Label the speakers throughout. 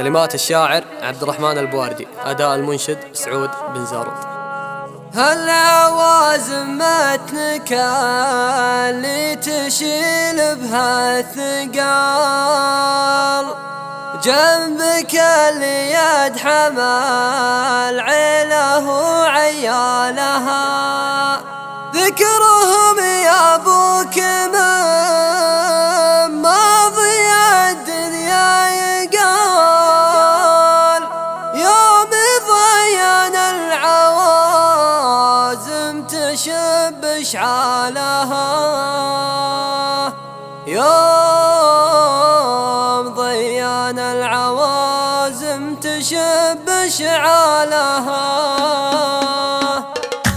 Speaker 1: كلمات الشاعر عبد الرحمن البواردي، أداء المنشد سعود بن زارود.
Speaker 2: هالعوازم متنك اللي تشيل بها الثقال، جنبك اللي يدحم العيله وعيالها، ذكرهم يا ابوك من ماضي الدنيا يقال، يوم ضيان العوازم تشب اشعالها، يوم ضيان العوازم تشب اشعالها.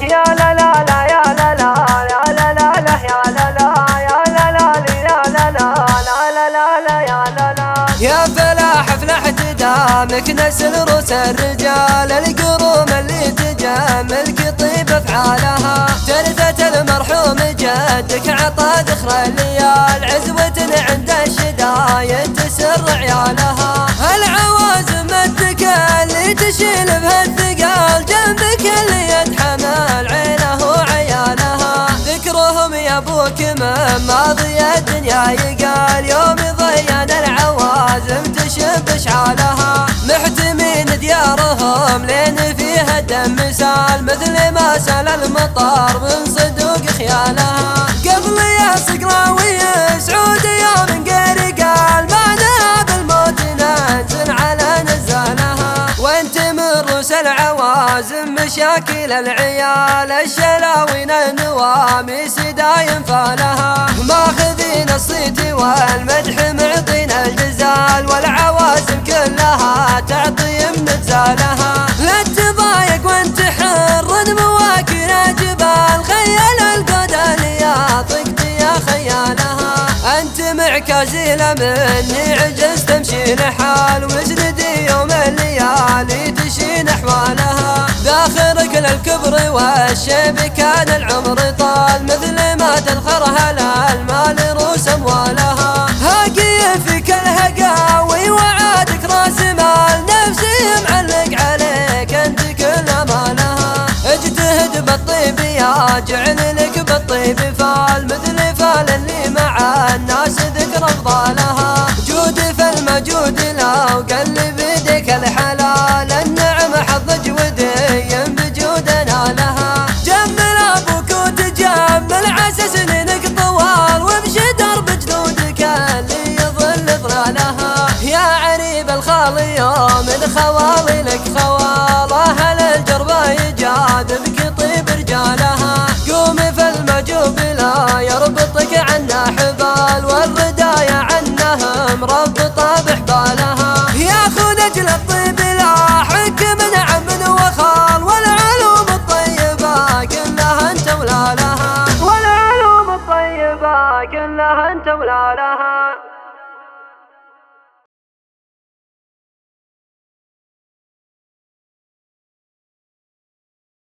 Speaker 3: يا لا لا لا يا لا لا يا لا لا لا يا لا لا يا لا لا يا لا لا لا لا لا يا لا لا.
Speaker 2: يا فلاح فلحت دامك نسل روس الرجال، القروم اللي تجاملك طيب افعالها، ترثة المرحوم جدك عطى ذخر الليال، عزوة عند الشدايد تسر عيالها. العوازم مدك اللي تشيل بها الثقال، جنبك اللي يتحمل عينه وعيالها، ذكرهم يا ابوك من ماضي الدنيا يقال، يوم ضيان العوازم تشب اشعالها، محتمين ديارهم لين فيها الدم سال، مثل ما سال المطر من صدوق خيالها. قبل يا صقراوي سعود يوم قيري قال، معنا بالموت ننزل على نزالها، وانت من روس العوازم مشاكل العيال، الشلاوين النواميس دايم فالها، ماخذين الصيت والمدح معطينا الجزال، والعوازم كلها تعطي من نزالها. لا تضايق وانت حر مواكر جبال، خيال القدر يعطيك يا خيالها، انت معكازيل مني عجز تمشي لحال، وجلدي يوم الليالي تشين احوالها، ذاخرك للكبر والشيب كان العمر طال، مثل ما تذخرها للمال روس اموالها، هاقي فيك الهقاوي وعادك راس مال، نفسي معلق عليك انت كل امالها، اجتهد بالطيب يا جعل لك بالطيب فال، مثل فال اللي مع الناس ذكر افضالها، جود فالمجود لو قلب بيدك الحلال، النعم حظ جودي بجودنا لها، جمل ابوك وتجمل عسى سنينك طوال، وامشي درب جدودك اللي يظل ظلالها، يا عريب الخالي يوم الخوالي لك خوال، اهل الجربة يجاذبك طيب رجالها، قوم فالمجوب لا يربطك عنا حبال، والردايا عنهم ربطة بحبالها، ياخذ اجل الطيب لاحق من عم وخال، والعلوم الطيبة كلها انت ولالها،
Speaker 3: والعلوم الطيبة كلها انت ولالها.